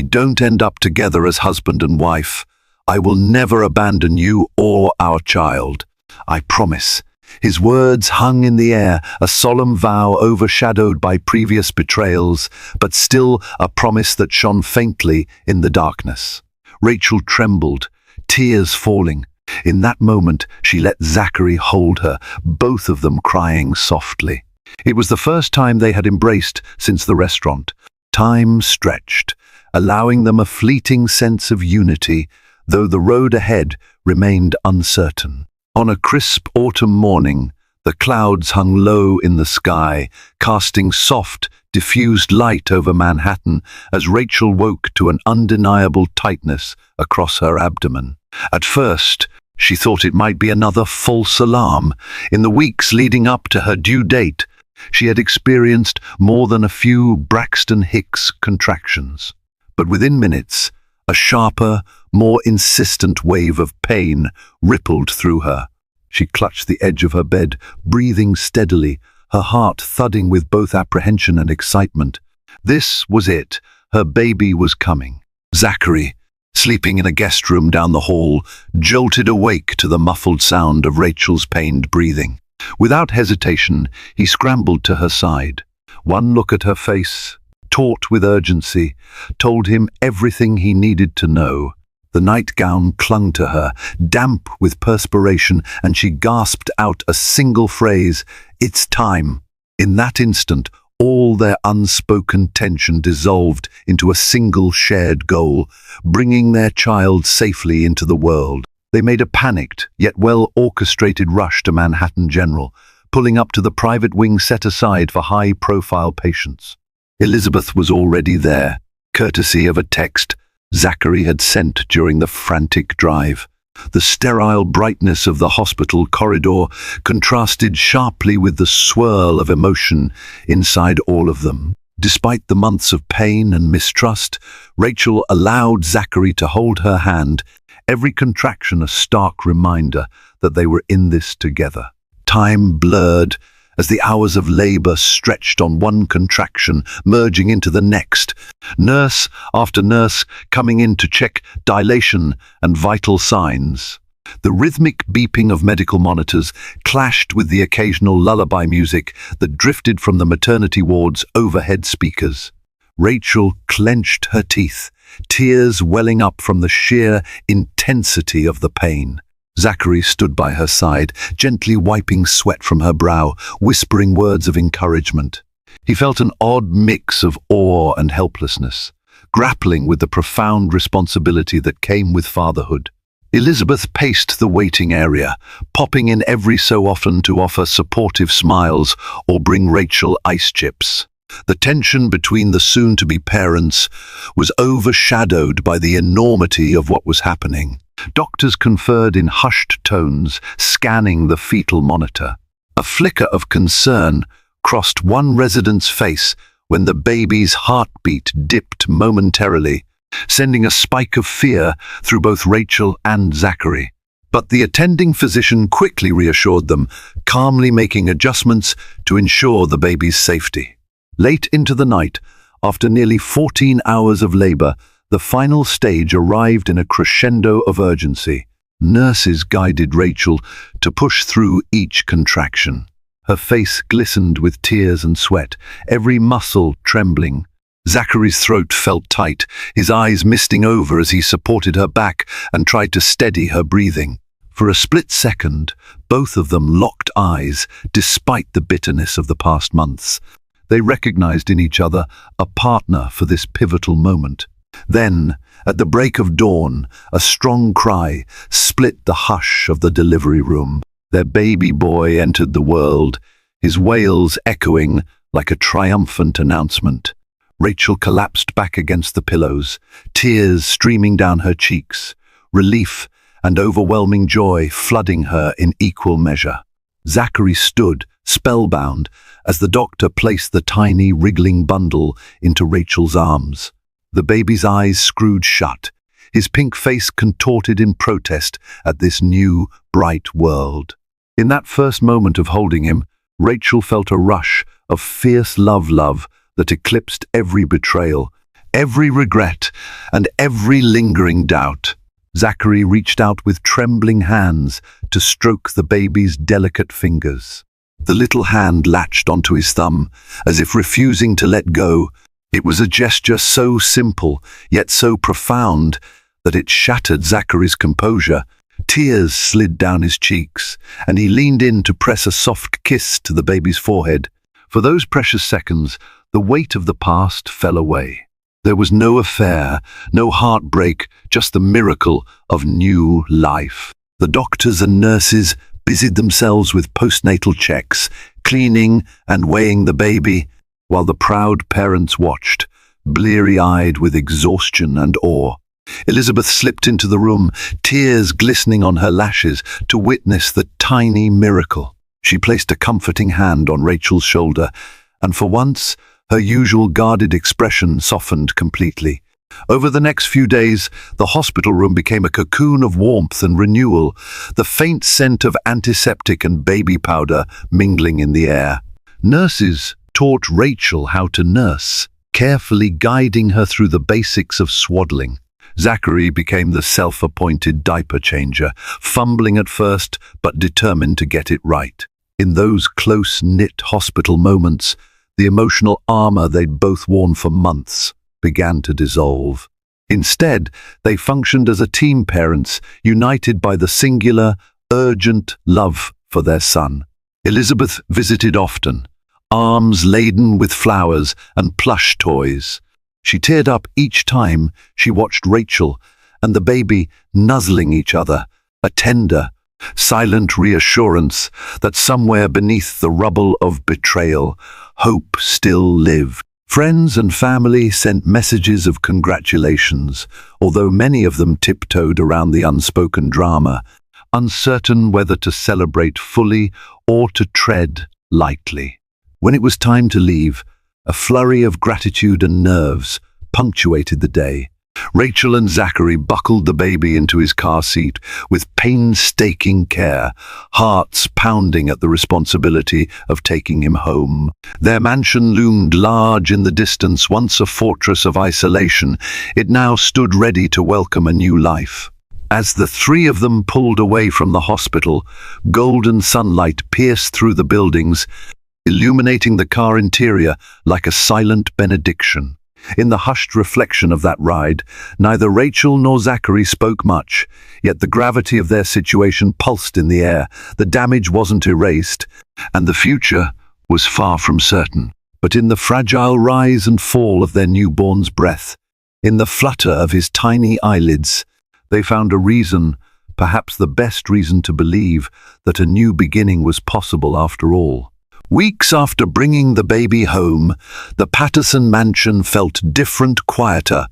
don't end up together as husband and wife, I will never abandon you or our child. I promise. His words hung in the air, a solemn vow overshadowed by previous betrayals, but still a promise that shone faintly in the darkness. Rachel trembled, tears falling. In that moment, she let Zachary hold her, both of them crying softly. It was the first time they had embraced since the restaurant. Time stretched, allowing them a fleeting sense of unity, though the road ahead remained uncertain. On a crisp autumn morning, the clouds hung low in the sky, casting soft, diffused light over Manhattan as Rachel woke to an undeniable tightness across her abdomen. At first, she thought it might be another false alarm. In the weeks leading up to her due date, she had experienced more than a few Braxton Hicks contractions. But within minutes, a sharper, more insistent wave of pain rippled through her. She clutched the edge of her bed, breathing steadily, her heart thudding with both apprehension and excitement. This was it. Her baby was coming. Zachary, sleeping in a guest room down the hall, jolted awake to the muffled sound of Rachel's pained breathing. Without hesitation, he scrambled to her side. One look at her face, taut with urgency, told him everything he needed to know. The nightgown clung to her, damp with perspiration, and she gasped out a single phrase, "It's time." In that instant, all their unspoken tension dissolved into a single shared goal, bringing their child safely into the world. They made a panicked, yet well-orchestrated rush to Manhattan General, pulling up to the private wing set aside for high-profile patients. Elizabeth was already there, courtesy of a text Zachary had sent during the frantic drive. The sterile brightness of the hospital corridor contrasted sharply with the swirl of emotion inside all of them. Despite the months of pain and mistrust, Rachel allowed Zachary to hold her hand, every contraction a stark reminder that they were in this together. Time blurred as the hours of labor stretched on one contraction, merging into the next. Nurse after nurse coming in to check dilation and vital signs. The rhythmic beeping of medical monitors clashed with the occasional lullaby music that drifted from the maternity ward's overhead speakers. Rachel clenched her teeth, tears welling up from the sheer intensity of the pain. Zachary stood by her side, gently wiping sweat from her brow, whispering words of encouragement. He felt an odd mix of awe and helplessness, grappling with the profound responsibility that came with fatherhood. Elizabeth paced the waiting area, popping in every so often to offer supportive smiles or bring Rachel ice chips. The tension between the soon-to-be parents was overshadowed by the enormity of what was happening. Doctors conferred in hushed tones, scanning the fetal monitor. A flicker of concern crossed one resident's face when the baby's heartbeat dipped momentarily, sending a spike of fear through both Rachel and Zachary. But the attending physician quickly reassured them, calmly making adjustments to ensure the baby's safety. Late into the night, after nearly 14 hours of labor, the final stage arrived in a crescendo of urgency. Nurses guided Rachel to push through each contraction. Her face glistened with tears and sweat, every muscle trembling. Zachary's throat felt tight, his eyes misting over as he supported her back and tried to steady her breathing. For a split second, both of them locked eyes, despite the bitterness of the past months. They recognized in each other a partner for this pivotal moment. Then, at the break of dawn, a strong cry split the hush of the delivery room. Their baby boy entered the world, his wails echoing like a triumphant announcement. Rachel collapsed back against the pillows, tears streaming down her cheeks, relief and overwhelming joy flooding her in equal measure. Zachary stood, spellbound, as the doctor placed the tiny, wriggling bundle into Rachel's arms. The baby's eyes screwed shut, his pink face contorted in protest at this new, bright world. In that first moment of holding him, Rachel felt a rush of fierce love that eclipsed every betrayal, every regret, and every lingering doubt. Zachary reached out with trembling hands to stroke the baby's delicate fingers. The little hand latched onto his thumb, as if refusing to let go. It was a gesture so simple, yet so profound, that it shattered Zachary's composure. Tears slid down his cheeks, and he leaned in to press a soft kiss to the baby's forehead. For those precious seconds, the weight of the past fell away. There was no affair, no heartbreak, just the miracle of new life. The doctors and nurses busied themselves with postnatal checks, cleaning and weighing the baby, while the proud parents watched, bleary-eyed with exhaustion and awe. Elizabeth slipped into the room, tears glistening on her lashes, to witness the tiny miracle. She placed a comforting hand on Rachel's shoulder, and for once, her usual guarded expression softened completely. Over the next few days, the hospital room became a cocoon of warmth and renewal, the faint scent of antiseptic and baby powder mingling in the air. Nurses taught Rachel how to nurse, carefully guiding her through the basics of swaddling. Zachary became the self-appointed diaper changer, fumbling at first but determined to get it right. In those close-knit hospital moments, the emotional armor they'd both worn for months began to dissolve. Instead, they functioned as a team, parents, united by the singular, urgent love for their son. Elizabeth visited often, arms laden with flowers and plush toys. She teared up each time she watched Rachel and the baby nuzzling each other, a tender, silent reassurance that somewhere beneath the rubble of betrayal, hope still lived. Friends and family sent messages of congratulations, although many of them tiptoed around the unspoken drama, uncertain whether to celebrate fully or to tread lightly. When it was time to leave, a flurry of gratitude and nerves punctuated the day. Rachel and Zachary buckled the baby into his car seat with painstaking care, hearts pounding at the responsibility of taking him home. Their mansion loomed large in the distance, once a fortress of isolation. It now stood ready to welcome a new life. As the three of them pulled away from the hospital, golden sunlight pierced through the buildings, illuminating the car interior like a silent benediction. In the hushed reflection of that ride, neither Rachel nor Zachary spoke much, yet the gravity of their situation pulsed in the air. The damage wasn't erased, and the future was far from certain. But in the fragile rise and fall of their newborn's breath, in the flutter of his tiny eyelids, they found a reason, perhaps the best reason, to believe that a new beginning was possible after all. Weeks after bringing the baby home, the Patterson mansion felt different, quieter,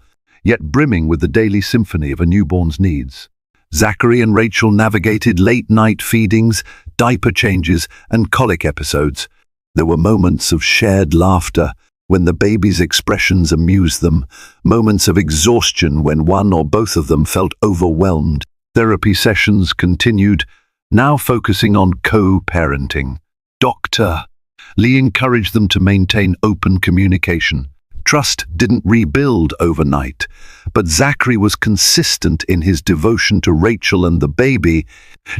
yet brimming with the daily symphony of a newborn's needs. Zachary and Rachel navigated late-night feedings, diaper changes, and colic episodes. There were moments of shared laughter when the baby's expressions amused them, moments of exhaustion when one or both of them felt overwhelmed. Therapy sessions continued, now focusing on co-parenting. Dr. Lee encouraged them to maintain open communication. Trust didn't rebuild overnight, but Zachary was consistent in his devotion to Rachel and the baby,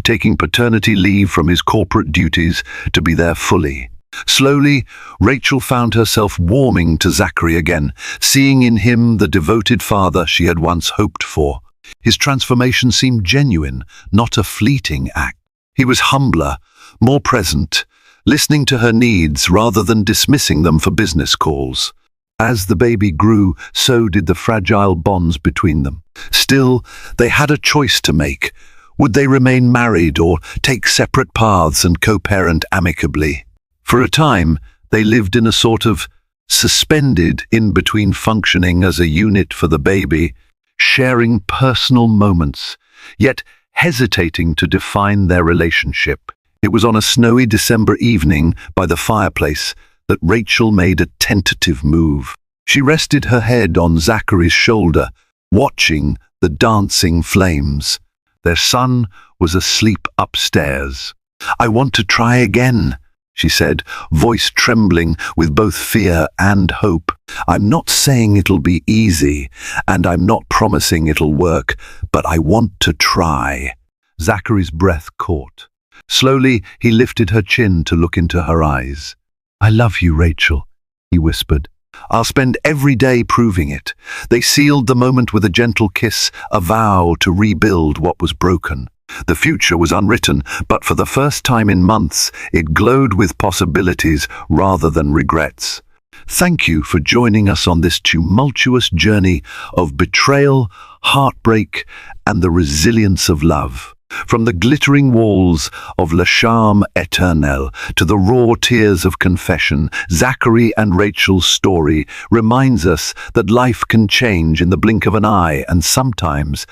taking paternity leave from his corporate duties to be there fully. Slowly, Rachel found herself warming to Zachary again, seeing in him the devoted father she had once hoped for. His transformation seemed genuine, not a fleeting act. He was humbler, more present, listening to her needs rather than dismissing them for business calls. As the baby grew, so did the fragile bonds between them. Still, they had a choice to make. Would they remain married or take separate paths and co-parent amicably? For a time, they lived in a sort of suspended in-between, functioning as a unit for the baby, sharing personal moments, yet hesitating to define their relationship. It was on a snowy December evening by the fireplace that Rachel made a tentative move. She rested her head on Zachary's shoulder, watching the dancing flames. Their son was asleep upstairs. "I want to try again," she said, voice trembling with both fear and hope. "I'm not saying it'll be easy, and I'm not promising it'll work, but I want to try." Zachary's breath caught. Slowly, he lifted her chin to look into her eyes. "I love you, Rachel," he whispered. "I'll spend every day proving it." They sealed the moment with a gentle kiss, a vow to rebuild what was broken. The future was unwritten, but for the first time in months, it glowed with possibilities rather than regrets. Thank you for joining us on this tumultuous journey of betrayal, heartbreak, and the resilience of love. From the glittering walls of La Charme Éternelle to the raw tears of confession, Zachary and Rachel's story reminds us that life can change in the blink of an eye, and sometimes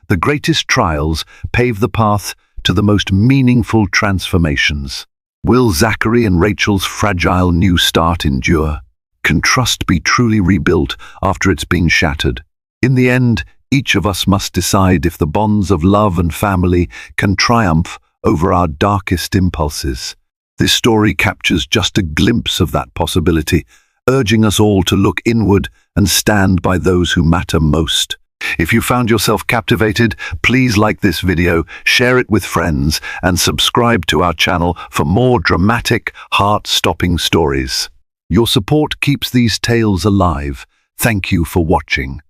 the greatest trials pave the path to the most meaningful transformations. Will Zachary and Rachel's fragile new start endure? Can trust be truly rebuilt after it's been shattered? In the end, each of us must decide if the bonds of love and family can triumph over our darkest impulses. This story captures just a glimpse of that possibility, urging us all to look inward and stand by those who matter most. If you found yourself captivated, please like this video, share it with friends, and subscribe to our channel for more dramatic, heart-stopping stories. Your support keeps these tales alive. Thank you for watching.